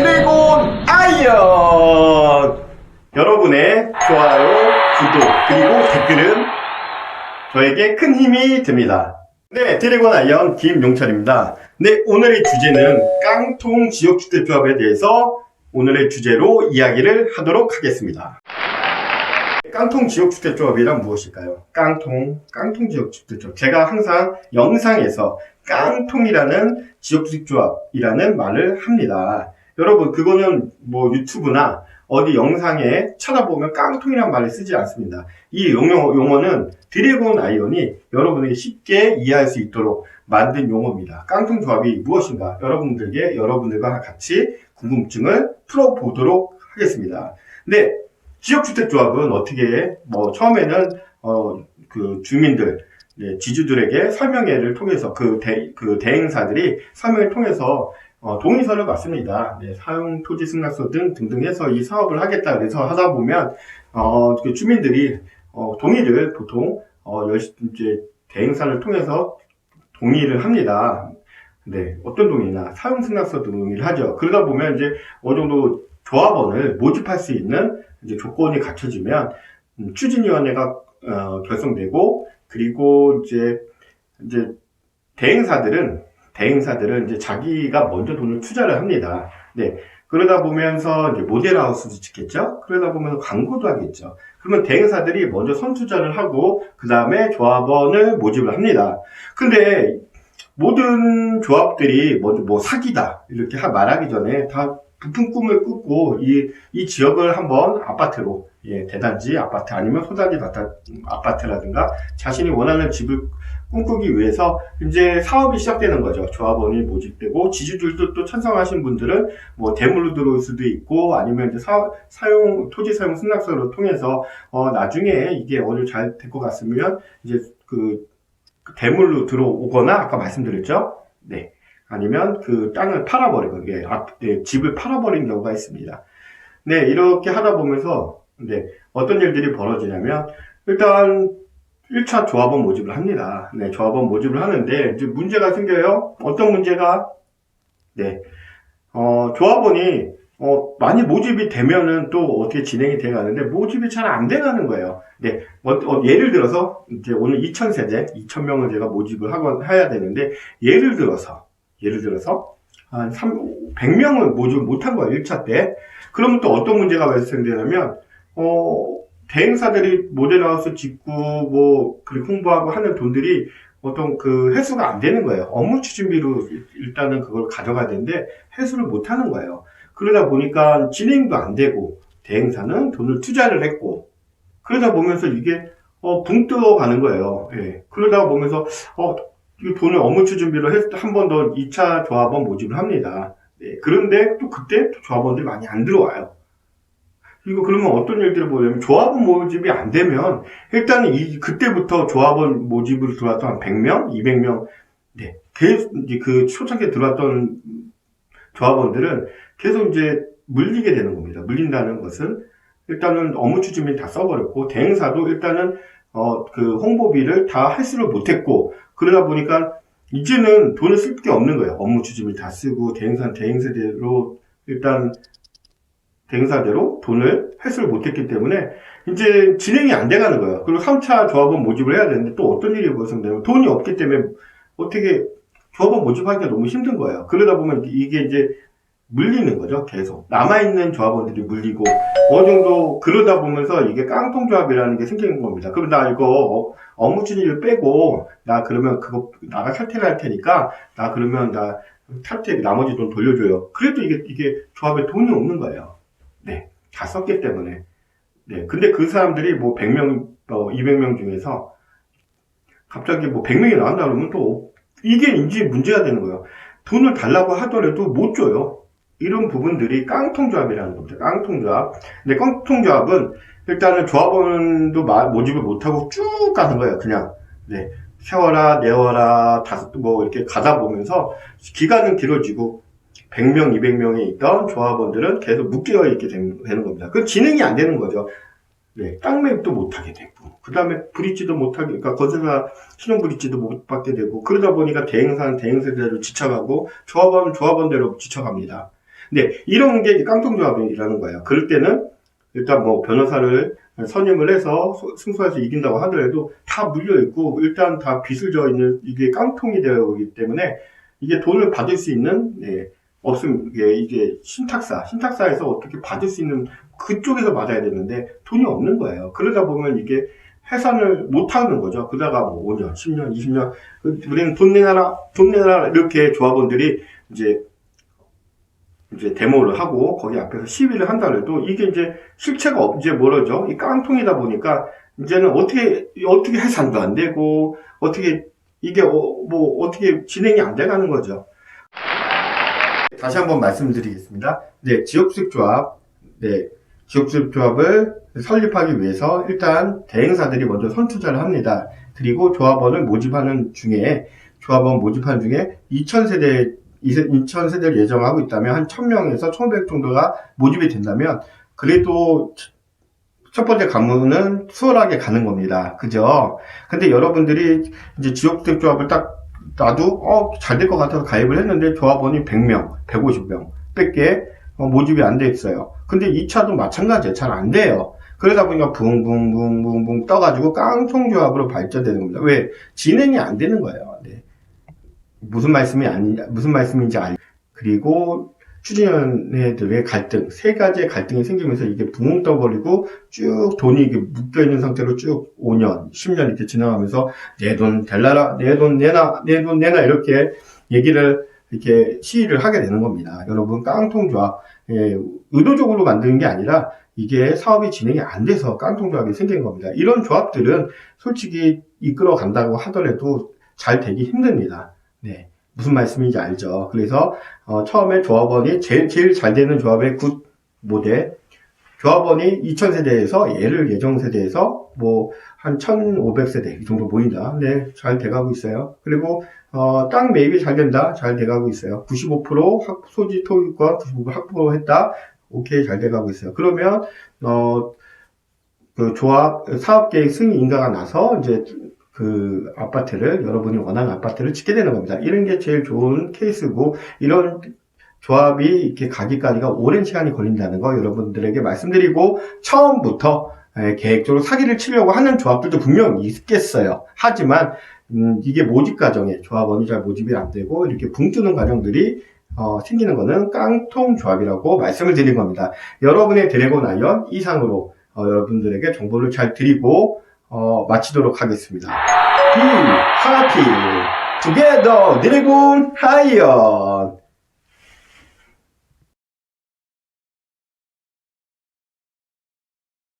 드래곤 아이언! 여러분의 좋아요, 구독, 그리고 댓글은 저에게 큰 힘이 됩니다. 네, 드래곤 아이언 김용철입니다. 네, 오늘의 주제는 깡통 지역주택조합에 대해서 오늘의 주제로 이야기를 하도록 하겠습니다. 깡통 지역주택조합이란 무엇일까요? 깡통 지역주택조합. 제가 항상 영상에서 깡통이라는 지역주택조합이라는 말을 합니다. 여러분, 그거는 뭐 유튜브나 어디 영상에 찾아보면 깡통이란 말을 쓰지 않습니다. 이 용어는 드래곤 아이언이 여러분에게 쉽게 이해할 수 있도록 만든 용어입니다. 깡통 조합이 무엇인가? 여러분들과 같이 궁금증을 풀어보도록 하겠습니다. 네, 지역주택조합은 어떻게, 처음에는, 그 주민들, 지주들에게 설명회를 통해서 대행사들이 설명을 통해서 동의서를 받습니다. 사용 토지 승낙서 등등 해서 이 사업을 하겠다 그래서 하다 보면 그 주민들이 동의를 보통 이제 대행사를 통해서 동의를 합니다. 네, 어떤 동의나 사용 승낙서 동의를 하죠. 그러다 보면 이제 어느 정도 조합원을 모집할 수 있는 이제 조건이 갖춰지면 추진위원회가 결성되고, 그리고 이제 대행사들은 이제 자기가 먼저 돈을 투자를 합니다. 네. 그러다 보면서 이제 모델하우스도 짓겠죠? 그러다 보면서 광고도 하겠죠? 그러면 대행사들이 먼저 선투자를 하고, 그 다음에 조합원을 모집을 합니다. 근데 모든 조합들이 먼저 뭐 사기다, 이렇게 말하기 전에 다 부푼 꿈을 꾸고, 이 지역을 한번 아파트로, 대단지 아파트 아니면 소단지 아파트라든가 자신이 원하는 집을 꿈꾸기 위해서 이제 사업이 시작되는 거죠. 조합원이 모집되고, 지주들도 또 찬성하신 분들은 뭐 대물로 들어올 수도 있고, 아니면 이제 토지 사용 승낙서를 통해서 나중에 이게 어느 잘 될 것 같으면 이제 그 대물로 들어오거나, 아까 말씀드렸죠. 네. 아니면 그 땅을 팔아버리고, 집을 팔아버린 경우가 있습니다. 네, 이렇게 하다 보면서, 어떤 일들이 벌어지냐면, 일단, 1차 조합원 모집을 합니다. 네, 조합원 모집을 하는데, 이제 문제가 생겨요. 어떤 문제가? 네, 조합원이, 많이 모집이 되면은 또 어떻게 진행이 돼 가는데, 모집이 잘 안 돼 가는 거예요. 네, 예를 들어서, 이제 오늘 2000세대, 2000명을 제가 모집을 해야 되는데, 예를 들어서, 한 100명을 모집을 못한 거예요, 1차 때. 그러면 또 어떤 문제가 발생되냐면, 대행사들이 모델하우스 짓고, 그리고 홍보하고 하는 돈들이 어떤 그 회수가 안 되는 거예요. 업무 추진비로 일단은 그걸 가져가야 되는데, 회수를 못 하는 거예요. 그러다 보니까 진행도 안 되고, 대행사는 돈을 투자를 했고, 그러다 보면서 이게, 붕 떠가는 거예요. 예. 그러다 보면서, 이 돈을 업무 추진비로 해서 한 번 더 2차 조합원 모집을 합니다. 네. 그런데 또 그때 또 조합원들이 많이 안 들어와요. 이거 그러면 어떤 일들을 보냐면, 조합원 모집이 안 되면 일단은 그때부터 조합원 모집으로 들어왔던 한 100명, 200명, 네. 계속 이제 그 초창기에 들어왔던 조합원들은 계속 이제 물리게 되는 겁니다. 물린다는 것은 일단은 업무 추진비 다 써버렸고, 대행사도 일단은 그 홍보비를 다 횟수를 못했고, 그러다 보니까 이제는 돈을 쓸 게 없는 거예요. 업무 추진비 다 쓰고, 대행사대로 일단 대행사대로 돈을 횟수를 못했기 때문에 이제 진행이 안 돼가는 거예요. 그리고 3차 조합원 모집을 해야 되는데 또 어떤 일이 발생되면 돈이 없기 때문에 어떻게 조합원 모집하기가 너무 힘든 거예요. 그러다 보면 이게 이제 물리는 거죠. 계속 남아있는 조합원들이 물리고, 어느 정도 그러다 보면서 이게 깡통조합이라는 게 생기는 겁니다. 그럼 나 이거 업무 추진을 빼고, 나 그러면 나가 탈퇴를 할 테니까, 나 그러면 나 탈퇴 나머지 돈 돌려줘요. 그래도 이게 조합에 돈이 없는 거예요. 네, 다 썼기 때문에. 네, 근데 그 사람들이 100명, 200명 중에서 갑자기 100명이 나온다 그러면 또 이게 이제 문제가 되는 거예요. 돈을 달라고 하더라도 못 줘요. 이런 부분들이 깡통조합이라는 겁니다. 깡통조합. 근데 깡통조합은 일단은 조합원도 모집을 못하고 쭉 가는 거예요. 그냥. 네. 세워라, 내워라, 이렇게 가다 보면서 기간은 길어지고 100명, 200명에 있던 조합원들은 계속 묶여 있게 되는 겁니다. 그 진행이 안 되는 거죠. 네. 땅 매입도 못하게 되고, 그 다음에 브릿지도 못하게, 그러니까 건설사 신용 브릿지도 못 받게 되고, 그러다 보니까 대행사는 대행사대로 지쳐가고, 조합원은 조합원대로 지쳐갑니다. 근데 이런 게 깡통조합이라는 거예요. 그럴 때는 일단 뭐 변호사를 선임을 해서 승소해서 이긴다고 하더라도 다 물려있고 일단 다 빚을 져 있는 이게 깡통이 되어 있기 때문에 이게 돈을 받을 수 있는 없음 이게 신탁사에서 어떻게 받을 수 있는 그쪽에서 받아야 되는데 돈이 없는 거예요. 그러다 보면 이게 해산을 못 하는 거죠. 그러다가 뭐 5년, 10년, 20년 우리는 돈 내놔라 이렇게 조합원들이 이제 데모를 하고 거기 앞에서 시위를 한다 해도 이게 이제 실체가 이제 뭐라죠? 이 깡통이다 보니까 이제는 어떻게 해산도 안 되고 어떻게 이게 뭐 어떻게 진행이 안 돼가는 거죠. 다시 한번 말씀드리겠습니다. 네, 지역주택조합, 지역주택조합을 설립하기 위해서 일단 대행사들이 먼저 선투자를 합니다. 그리고 조합원 모집하는 중에 2000세대를 예정하고 있다면 한 1000명에서 1500 정도가 모집이 된다면 그래도 첫 번째 가문은 수월하게 가는 겁니다. 그죠? 근데 여러분들이 이제 지역주택조합을 딱 나도 잘 될 것 같아서 가입을 했는데 조합원이 100명, 150명 밖에 모집이 안 돼 있어요. 근데 2차도 마찬가지예요. 잘 안 돼요. 그러다 보니까 붕붕붕붕붕 떠가지고 깡통조합으로 발전되는 겁니다. 왜? 진행이 안 되는 거예요. 네. 무슨 말씀인지 그리고 추진위원회들의 갈등, 세 가지의 갈등이 생기면서 이게 붕 떠버리고 쭉 돈이 이게 묶여있는 상태로 쭉 5년, 10년 이렇게 지나가면서 내 돈 달라라, 내 돈 내놔 이렇게 얘기를 이렇게 시위를 하게 되는 겁니다. 여러분, 깡통조합, 의도적으로 만드는 게 아니라 이게 사업이 진행이 안 돼서 깡통조합이 생긴 겁니다. 이런 조합들은 솔직히 이끌어 간다고 하더라도 잘 되기 힘듭니다. 네. 무슨 말씀인지 알죠? 그래서 처음에 조합원이 제일 잘 되는 조합의 굿 모델 조합원이 2000세대에서 예정세대에서 뭐 한 1500세대 이 정도 모인다. 네, 잘 돼가고 있어요. 그리고 땅 매입이 잘 된다. 잘 돼가고 있어요. 95% 소지 토익과 95% 확보했다. 오케이, 잘 돼가고 있어요. 그러면 그 조합 사업계획 승인 인가가 나서 이제 그 아파트를 여러분이 원하는 아파트를 짓게 되는 겁니다. 이런 게 제일 좋은 케이스고 이런 조합이 이렇게 가기까지가 오랜 시간이 걸린다는 거 여러분들에게 말씀드리고 처음부터 계획적으로 사기를 치려고 하는 조합들도 분명히 있겠어요. 하지만 이게 모집 과정에 조합원이 잘 모집이 안 되고 이렇게 붕 뜨는 과정들이 생기는 거는 깡통 조합이라고 말씀을 드린 겁니다. 여러분의 드래곤 아이언 이상으로 여러분들에게 정보를 잘 드리고 마치도록 하겠습니다. Be happy together, 드래곤 아이언.